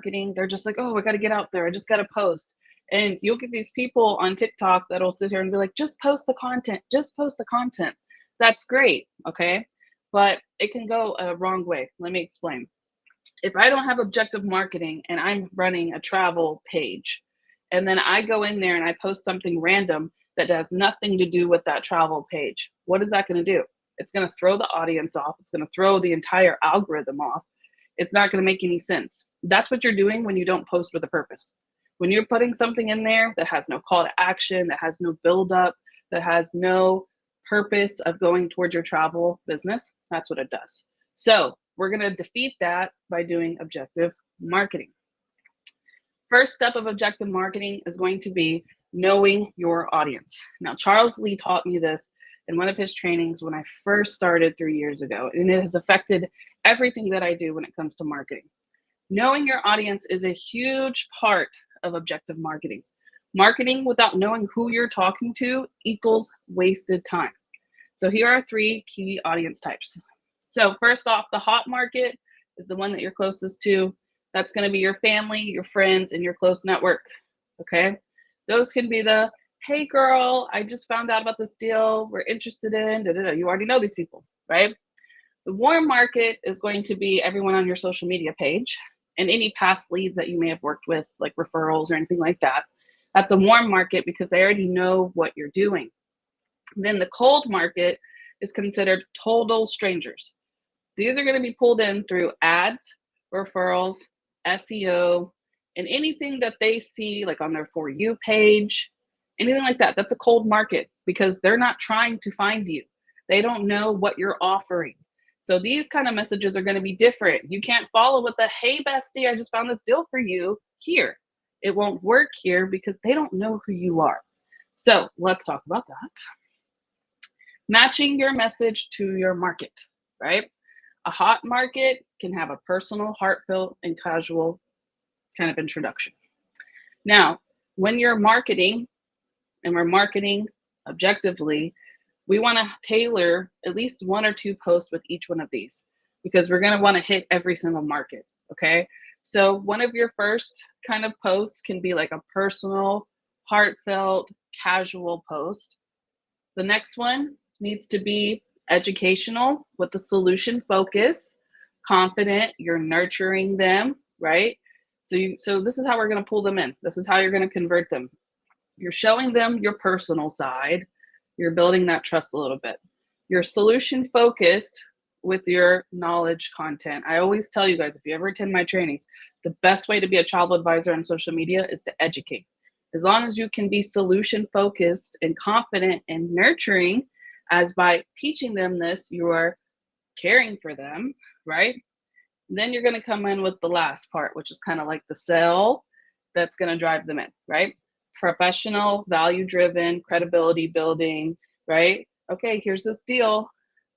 marketing, they're just like, oh, I got to get out there. I just got to post. And you'll get these people on TikTok that'll sit here and be like, just post the content, just post the content. That's great. Okay. But it can go a wrong way. Let me explain. If I don't have objective marketing and I'm running a travel page, and then I go in there and I post something random that has nothing to do with that travel page, what is that going to do? It's going to throw the audience off. It's going to throw the entire algorithm off. It's not going to make any sense. That's what you're doing when you don't post with a purpose. When you're putting something in there that has no call to action, that has no build up, that has no purpose of going towards your travel business, that's what it does. So we're going to defeat that by doing objective marketing. First step of objective marketing is going to be knowing your audience. Now, Charles Lee taught me this in one of his trainings when I first started 3 years ago, and it has affected everything that I do when it comes to marketing. Knowing your audience is a huge part of objective marketing. Marketing without knowing who you're talking to equals wasted time. So here are 3 key audience types. So first off, the hot market is the one that you're closest to. That's going to be your family, your friends, and your close network. Okay. Those can be the, hey girl, I just found out about this deal we're interested in. Da, da, da. You already know these people, right? The warm market is going to be everyone on your social media page and any past leads that you may have worked with, like referrals or anything like that. That's a warm market because they already know what you're doing. Then the cold market is considered total strangers. These are going to be pulled in through ads, referrals, SEO, and anything that they see like on their For You page, anything like that. That's a cold market because they're not trying to find you. They don't know what you're offering. So these kind of messages are going to be different. You can't follow with the, hey, bestie, I just found this deal for you here. It won't work here because they don't know who you are. So let's talk about that. Matching your message to your market, right? A hot market can have a personal, heartfelt, and casual kind of introduction. Now, when you're marketing, and we're marketing objectively, we want to tailor at least 1 or 2 posts with each one of these because we're going to want to hit every single market, okay? So one of your first kind of posts can be like a personal, heartfelt, casual post. The next one needs to be educational with a solution focus, confident, you're nurturing them, right? So this is how we're going to pull them in. This is how you're going to convert them. You're showing them your personal side. You're building that trust a little bit. You're solution focused with your knowledge content. I always tell you guys, if you ever attend my trainings, the best way to be a travel advisor on social media is to educate. As long as you can be solution focused and confident and nurturing, as by teaching them this, you are caring for them, right? Then you're going to come in with the last part, which is kind of like the sell that's going to drive them in, right? Professional, value-driven, credibility building, right? Okay, here's this deal.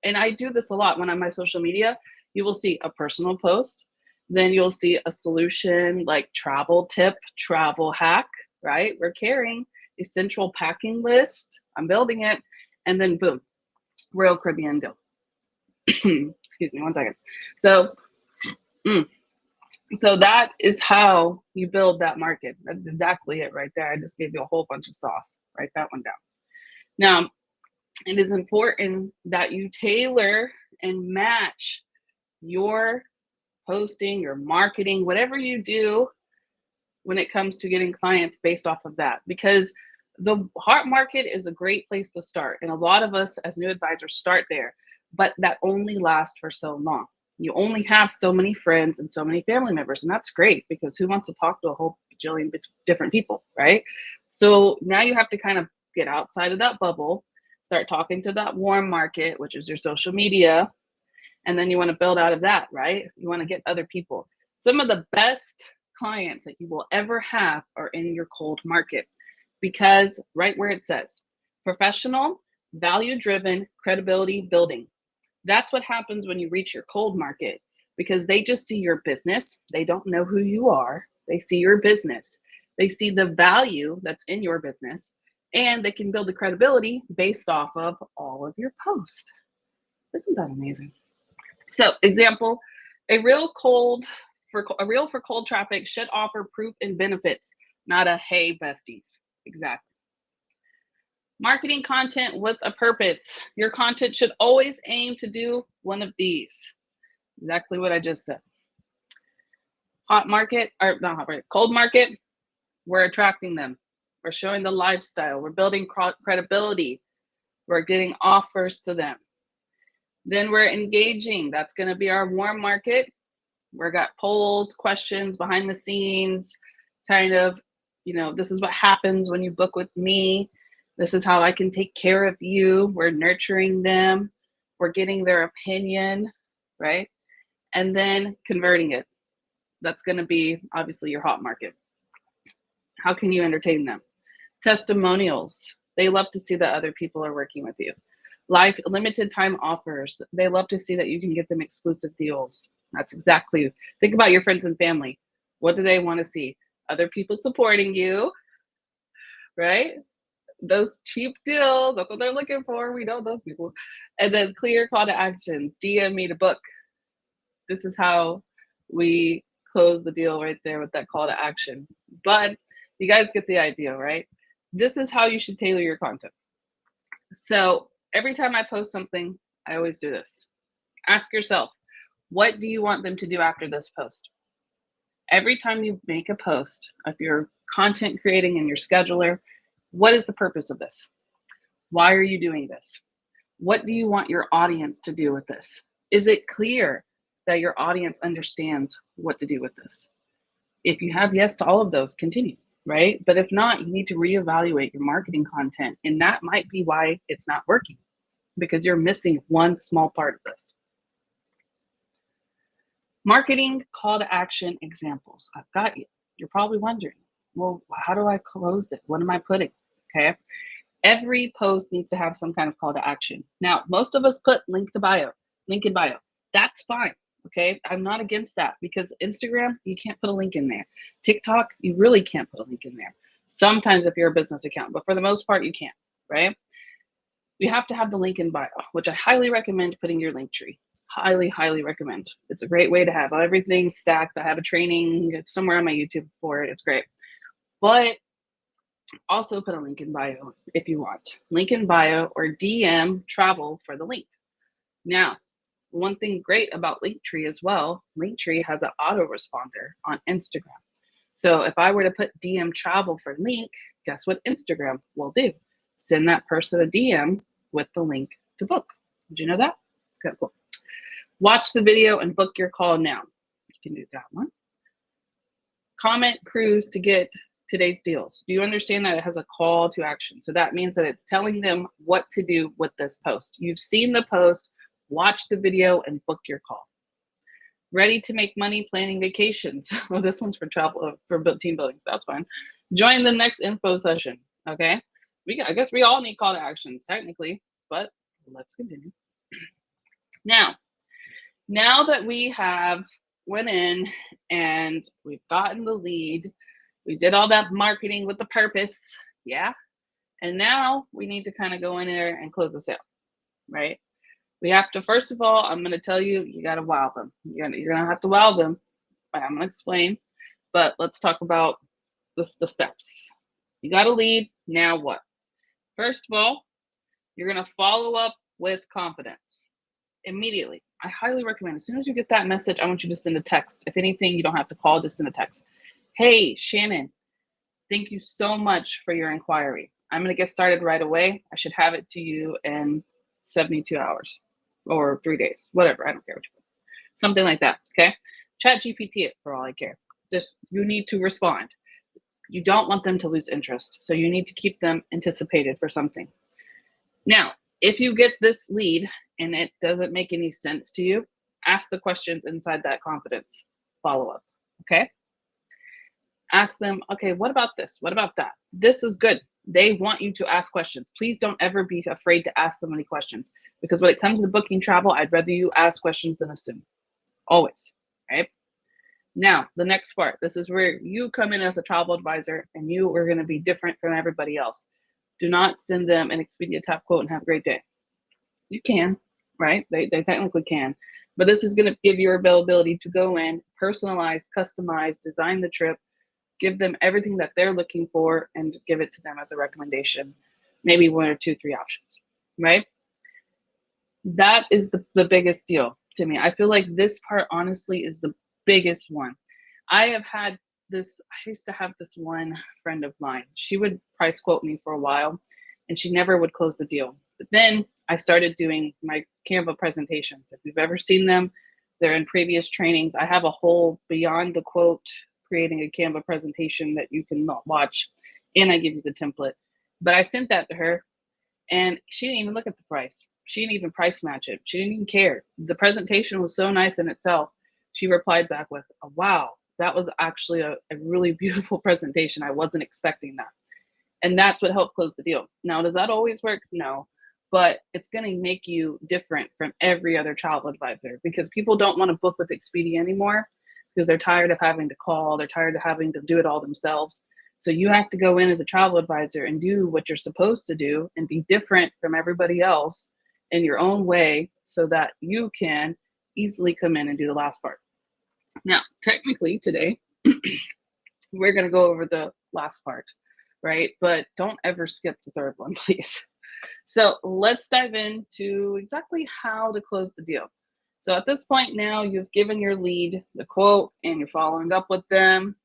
And I do this a lot when I'm on my social media. You will see a personal post. Then you'll see a solution like travel tip, travel hack, right? We're carrying a central packing list. I'm building it. And then boom, Royal Caribbean deal. Excuse me, 1 second. So that is how you build that market. That's exactly it right there. I just gave you a whole bunch of sauce. Write that one down. Now, it is important that you tailor and match your posting, your marketing, whatever you do when it comes to getting clients based off of that. Because the hot market is a great place to start. And a lot of us as new advisors start there, but that only lasts for so long. You only have so many friends and so many family members, and that's great because who wants to talk to a whole bajillion different people, right? So now you have to kind of get outside of that bubble, start talking to that warm market, which is your social media, and then you want to build out of that, right? You want to get other people. Some of the best clients that you will ever have are in your cold market because right where it says professional, value-driven, credibility building. That's what happens when you reach your cold market because they just see your business. They don't know who you are. They see your business. They see the value that's in your business, and they can build the credibility based off of all of your posts. Isn't that amazing? So example, a real cold a reel for cold traffic should offer proof and benefits, not a hey besties. Exactly. Marketing content with a purpose. Your content should always aim to do one of these. Exactly what I just said. Hot market, or not hot market, cold market, we're attracting them. We're showing the lifestyle. We're building credibility. We're getting offers to them. Then we're engaging. That's going to be our warm market. We've got polls, questions, behind the scenes, kind of, this is what happens when you book with me. This is how I can take care of you. We're nurturing them. We're getting their opinion, right? And then converting it. That's going to be obviously your hot market. How can you entertain them? Testimonials. They love to see that other people are working with you. Live limited time offers. They love to see that you can get them exclusive deals. That's exactly, think about your friends and family. What do they want to see? Other people supporting you, right? Those cheap deals, that's what they're looking for. We know those people. And then clear call to actions. DM me to book. This is how we close the deal right there with that call to action. But you guys get the idea, right? This is how you should tailor your content. So every time I post something, I always do this. Ask yourself, what do you want them to do after this post? Every time you make a post, if you're content creating in your scheduler, what is the purpose of this? Why are you doing this? What do you want your audience to do with this? Is it clear that your audience understands what to do with this? If you have yes to all of those, continue, right? But if not, you need to reevaluate your marketing content. And that might be why it's not working, because you're missing one small part of this. Marketing call to action examples. I've got you. You're probably wondering, well, how do I close it? What am I putting? Okay. Every post needs to have some kind of call to action. Now, most of us put link in bio. That's fine. Okay. I'm not against that, because Instagram, you can't put a link in there. TikTok, you really can't put a link in there. Sometimes if you're a business account, but for the most part, you can't, right? You have to have the link in bio, which I highly recommend putting your link tree. Highly, highly recommend. It's a great way to have everything stacked. I have a training somewhere on my YouTube for it. It's great. But also put a link in bio if you want. Link in bio or DM travel for the link. Now, one thing great about Linktree as well, Linktree has an autoresponder on Instagram. So if I were to put DM travel for link, guess what Instagram will do? Send that person a DM with the link to book. Did you know that? Okay, cool. Watch the video and book your call now. You can do that one. Comment cruise to get today's deals. Do you understand that it has a call to action? So that means that it's telling them what to do with this post. You've seen the post, watch the video, and book your call. Ready to make money planning vacations. Well, this one's for travel, for team building. That's fine. Join the next info session. Okay. I guess we all need call to actions technically, but let's continue. Now that we have went in and we've gotten the lead, we did all that marketing with the purpose. Yeah. And now we need to kind of go in there and close the sale, right? We have to, first of all, I'm going to tell you, you got to wow them. You're going to have to wow them. I'm going to explain, but let's talk about the steps. You got a lead. Now what? First of all, you're going to follow up with confidence immediately. I highly recommend, as soon as you get that message, I want you to send a text. If anything, you don't have to call, just send a text. Hey, Shannon, thank you so much for your inquiry. I'm going to get started right away. I should have it to you in 72 hours or 3 days, whatever. I don't care what you put. Something like that. Okay. Chat GPT it for all I care. Just, you need to respond. You don't want them to lose interest. So you need to keep them anticipated for something. Now, if you get this lead and it doesn't make any sense to you, ask the questions inside that confidence follow-up. Okay. Ask them, okay, what about this? What about that? This is good. They want you to ask questions. Please don't ever be afraid to ask so many questions, because when it comes to booking travel, I'd rather you ask questions than assume. Always, right? Now, the next part, this is where you come in as a travel advisor and you are going to be different from everybody else. Do not send them an Expedia Tap quote and have a great day. You can, right? They technically can. But this is going to give your availability to go in, personalize, customize, design the trip, give them everything that they're looking for, and give it to them as a recommendation. Maybe one or two, three options, right? That is the biggest deal to me. I feel like this part honestly is the biggest one. I have had this, I used to have this one friend of mine. She would price quote me for a while and she never would close the deal. But then I started doing my Canva presentations. If you've ever seen them, they're in previous trainings. I have a whole beyond the quote, creating a Canva presentation that you can watch, and I give you the template. But I sent that to her and she didn't even look at the price. She didn't even price match it. She didn't even care. The presentation was so nice in itself. She replied back with, oh, wow, that was actually a really beautiful presentation. I wasn't expecting that. And that's what helped close the deal. Now, does that always work? No. But it's going to make you different from every other travel advisor because people don't want to book with Expedia anymore because they're tired of having to call. They're tired of having to do it all themselves. So you have to go in as a travel advisor and do what you're supposed to do and be different from everybody else in your own way so that you can easily come in and do the last part. Now, technically today, we're going to go over the last part, right? But don't ever skip the third one, please. So let's dive into exactly how to close the deal. So at this point now, you've given your lead the quote and you're following up with them.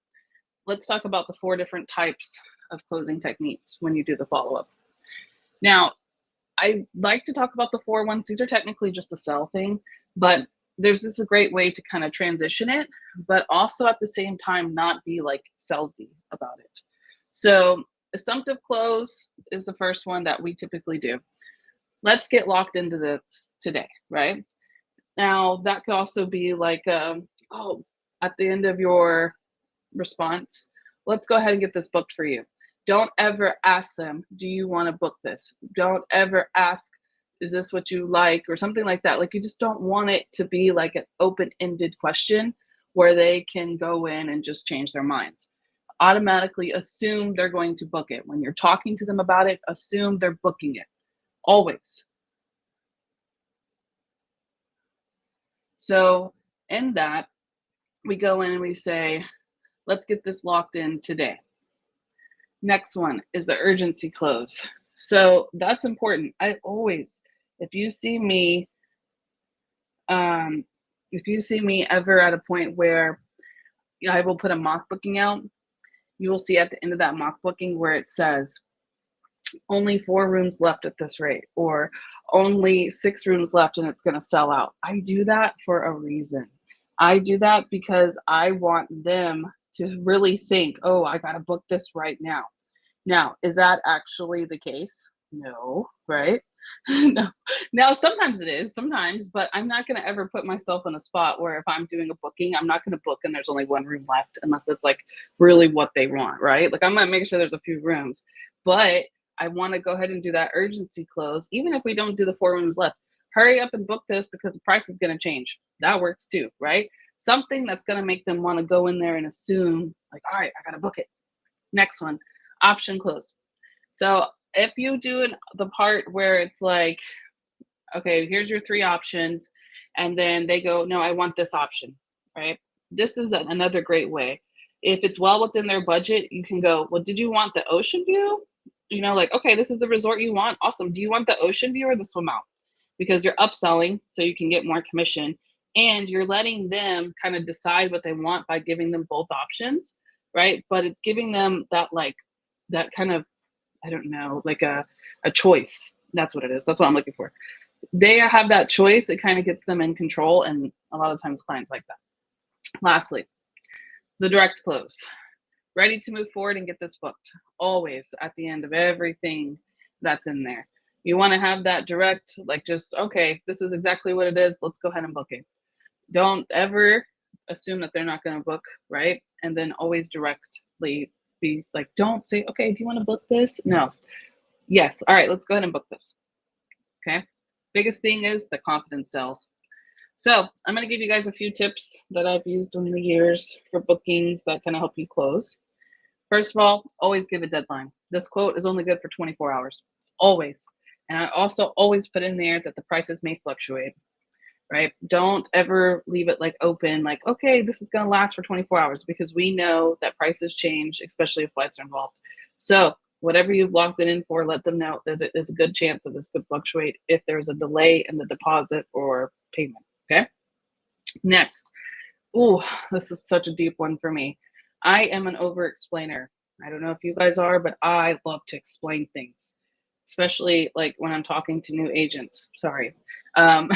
Let's talk about the 4 different types of closing techniques when you do the follow-up. Now, I like to talk about the 4 ones. These are technically just a sell thing, but this is a great way to kind of transition it, but also at the same time not be like salesy about it. So assumptive close is the first one that we typically do. Let's get locked into this today, right? Now, that could also be like, oh, at the end of your response, let's go ahead and get this booked for you. Don't ever ask them, do you want to book this? Don't ever ask, is this what you like, or something like that. Like, you just don't want it to be like an open-ended question where they can go in and just change their minds. Automatically assume they're going to book it. When you're talking to them about it, assume they're booking it. Always. So in that, we go in and we say, let's get this locked in today. Next one is the urgency close. So that's important. I always, if you see me ever at a point where I will put a mock booking out, you will see at the end of that mock booking where it says only 4 rooms left at this rate, or only 6 rooms left and it's going to sell out. I do that for a reason. I do that because I want them to really think, oh, I got to book this right now. Now, is that actually the case? No, right? No. Now, sometimes it is, sometimes, but I'm not going to ever put myself in a spot where if I'm doing a booking, I'm not going to book and there's only 1 room left unless it's like really what they want, right? Like, I'm going to make sure there's a few rooms, but I want to go ahead and do that urgency close. Even if we don't do the 4 rooms left, hurry up and book this because the price is going to change. That works too, right? Something that's going to make them want to go in there and assume like, all right, I got to book it. Next one, option close. So if you do the part where it's like, okay, here's your 3 options, and then they go, no, I want this option, right? This is another great way. If it's well within their budget, you can go, well, did you want the ocean view? You know, like, okay, this is the resort you want. Awesome. Do you want the ocean view or the swim out? Because you're upselling so you can get more commission, and you're letting them kind of decide what they want by giving them both options, right? But it's giving them that, like, that kind of, I don't know, like a choice. That's what it is. That's what I'm looking for. They have that choice. It kind of gets them in control, and a lot of times clients like that. Lastly, the direct close. Ready to move forward and get this booked. Always at the end of everything that's in there. You want to have that direct, like, just, okay, this is exactly what it is. Let's go ahead and book it. Don't ever assume that they're not going to book, right? And then always directly be like, don't say, okay, do you want to book this? No. Yes. All right, let's go ahead and book this. Okay. Biggest thing is the confidence sells. So I'm going to give you guys a few tips that I've used in the years for bookings that kind of help you close. First of all, always give a deadline. This quote is only good for 24 hours. Always. And I also always put in there that the prices may fluctuate. right? Don't ever leave it like open, like, okay, this is going to last for 24 hours because we know that prices change, especially if flights are involved. So, whatever you've locked it in for, let them know that there's a good chance that this could fluctuate if there's a delay in the deposit or payment. Okay. Next. Oh, this is such a deep one for me. I am an over explainer. I don't know if you guys are, but I love to explain things, especially like when I'm talking to new agents. Sorry. Um,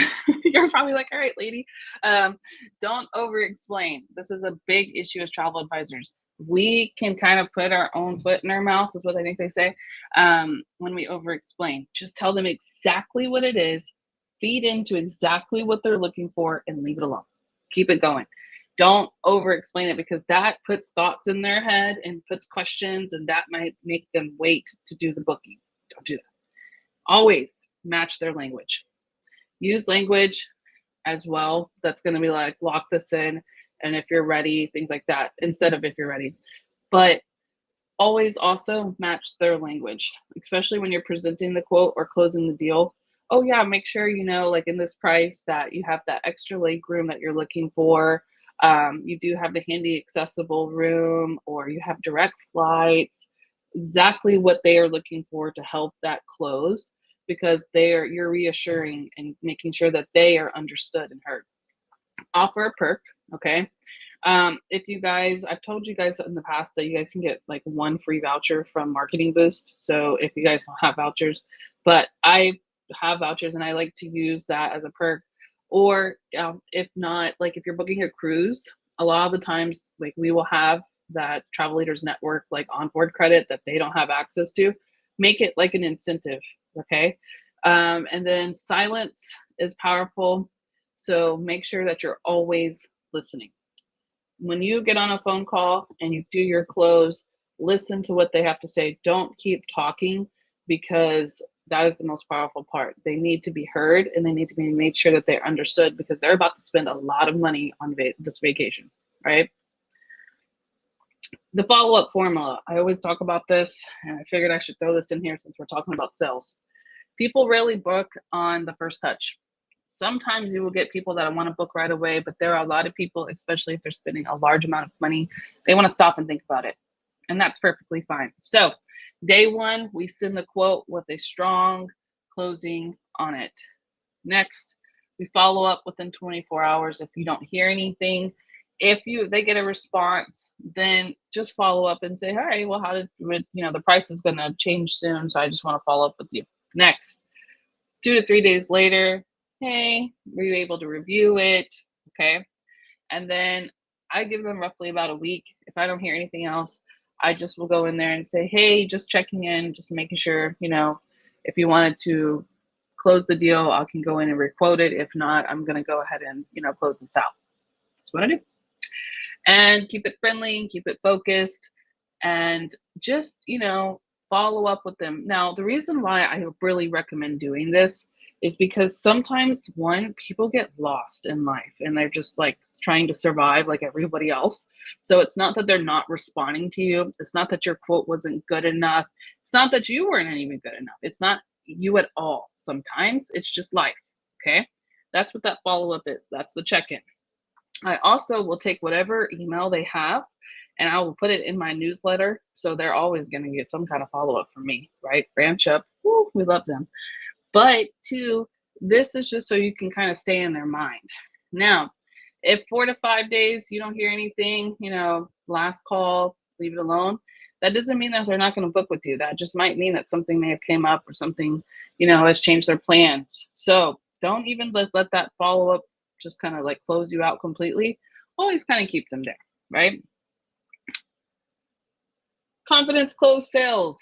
you're probably like, all right, lady, don't over explain. This is a big issue as travel advisors. We can kind of put our own foot in our mouth, is what I think they say, when we over explain. Just tell them exactly what it is, feed into exactly what they're looking for, and leave it alone. Keep it going. Don't over explain it because that puts thoughts in their head and puts questions, and that might make them wait to do the booking. Don't do that. Always match their language. Use language as well that's going to be like, lock this in, and if you're ready, things like that, instead of if you're ready. But always also match their language, especially when you're presenting the quote or closing the deal. Oh, yeah, make sure you know, like in this price, that you have that extra leg room that you're looking for. You do have the handy accessible room, or you have direct flights, exactly what they are looking for to help that close, because you're reassuring and making sure that they are understood and heard. Offer a perk, okay? If you guys, I've told you guys in the past that you guys can get like one free voucher from Marketing Boost. So if you guys don't have vouchers, but I have vouchers and I like to use that as a perk. Or if not, like if you're booking a cruise, a lot of the times, like we will have that Travel Leaders Network like onboard credit that they don't have access to. Make it like an incentive, okay? And then silence is powerful. So make sure that you're always listening. When you get on a phone call and you do your close, listen to what they have to say. Don't keep talking, because that is the most powerful part. They need to be heard and they need to be made sure that they're understood, because they're about to spend a lot of money on this vacation, right? The follow up formula. I always talk about this, and I figured I should throw this in here since we're talking about sales. People rarely book on the first touch. Sometimes you will get people that want to book right away, but there are a lot of people, especially if they're spending a large amount of money, they want to stop and think about it. And that's perfectly fine. So, day one, we send the quote with a strong closing on it. Next, we follow up within 24 hours. If you don't hear anything, if they get a response, then just follow up and say, all right, well, how did the price is going to change soon, so I just want to follow up with you. Next, 2 to 3 days later, hey, were you able to review it? Okay. And then I give them roughly about a week. If I don't hear anything else, I just will go in there and say, hey, just checking in, just making sure, if you wanted to close the deal, I can go in and requote it. If not, I'm going to go ahead and, close this out. That's what I do. And keep it friendly, keep it focused, and just, follow up with them. Now, the reason why I really recommend doing this is because sometimes, one, people get lost in life and they're just like trying to survive like everybody else. So it's not that they're not responding to you. It's not that your quote wasn't good enough. It's not that you weren't even good enough. It's not you at all. Sometimes it's just life. Okay. That's what that follow up is. That's the check in. I also will take whatever email they have and I will put it in my newsletter. So they're always going to get some kind of follow up from me, right? Branch up. Woo, we love them. But two, this is just so you can kind of stay in their mind. Now, if 4 to 5 days you don't hear anything, last call, leave it alone. That doesn't mean that they're not going to book with you. That just might mean that something may have came up or something, has changed their plans. So don't even let that follow up just kind of like close you out completely. Always kind of keep them there, right? Confidence close sales,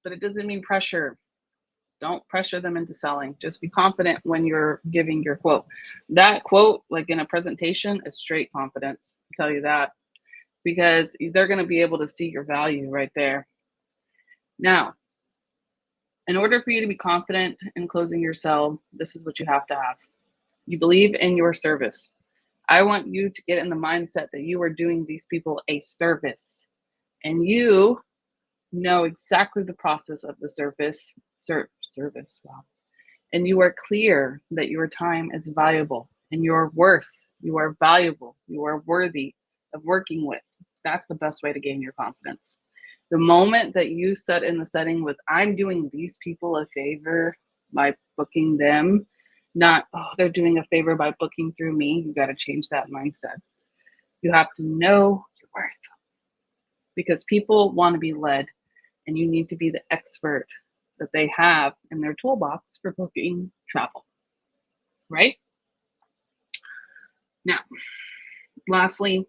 but it doesn't mean pressure. Don't pressure them into selling. Just be confident when you're giving your quote. That quote, like in a presentation, is straight confidence. I'll tell you that, because they're going to be able to see your value right there. Now, in order for you to be confident in closing your sale, this is what you have to have. You believe in your service. I want you to get in the mindset that you are doing these people a service, and you know exactly the process of the service. Wow. And you are clear that your time is valuable. and you're worth, you are valuable, you are worthy of working with. That's the best way to gain your confidence. The moment that you set in the setting with, I'm doing these people a favor by booking them, not, oh, they're doing a favor by booking through me, you got to change that mindset. You have to know your worth because people want to be led, and you need to be the expert that they have in their toolbox for booking travel, right? Now, lastly,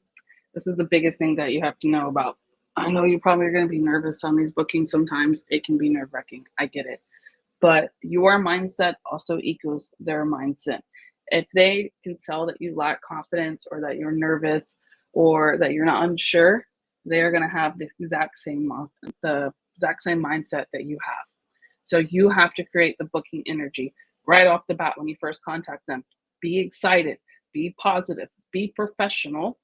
this is the biggest thing that you have to know about. I know you probably are going to be nervous on these bookings sometimes. It can be nerve-wracking. I get it. But your mindset also equals their mindset. If they can tell that you lack confidence or that you're nervous or that you're not unsure, they're going to have the exact same mindset that you have. So you have to create the booking energy right off the bat when you first contact them. Be excited, be positive, be professional,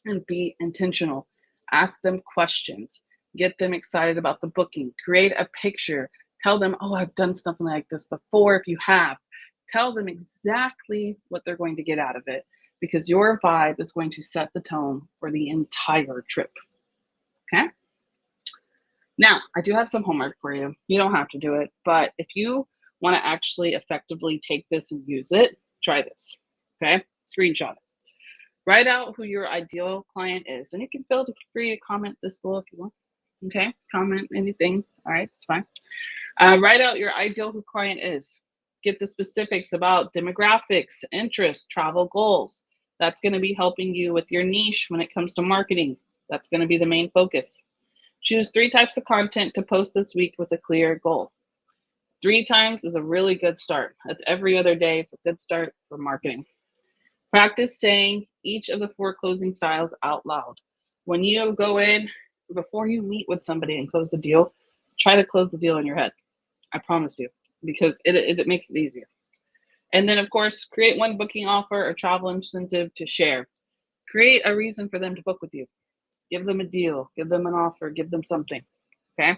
and be intentional. Ask them questions, get them excited about the booking, create a picture, tell them, oh, I've done something like this before. If you have, tell them exactly what they're going to get out of it, because your vibe is going to set the tone for the entire trip. Okay? Now, I do have some homework for you. You don't have to do it, but if you want to actually effectively take this and use it, try this. Okay? Screenshot it. Write out who your ideal client is, and you can feel free to comment this below if you want. Okay? Comment anything. All right, it's fine. Write out your ideal who client is. Get the specifics about demographics, interests, travel goals. That's going to be helping you with your niche when it comes to marketing. That's going to be the main focus. Choose 3 types of content to post this week with a clear goal. 3 times is a really good start. That's every other day. It's a good start for marketing. Practice saying each of the 4 closing styles out loud. When you go in, before you meet with somebody and close the deal, try to close the deal in your head. I promise you, because it makes it easier. And then, of course, create one booking offer or travel incentive to share. Create a reason for them to book with you. Give them a deal, give them an offer, give them something. Okay?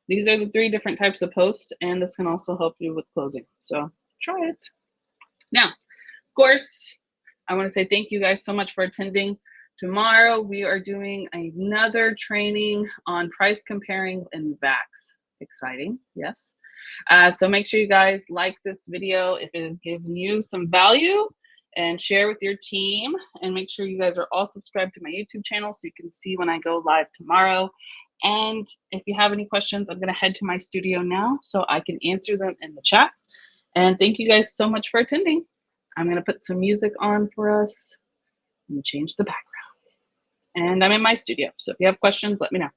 These are the 3 different types of posts, and this can also help you with closing. So try it. Now, of course, I want to say thank you guys so much for attending. Tomorrow, we are doing another training on price comparing in VAX. Exciting, yes. So make sure you guys like this video if it has given you some value, and share with your team, and make sure you guys are all subscribed to my YouTube channel so you can see when I go live tomorrow. And if you have any questions, I'm going to head to my studio now so I can answer them in the chat. And thank you guys so much for attending. I'm going to put some music on for us and change the background. And I'm in my studio, so if you have questions, let me know.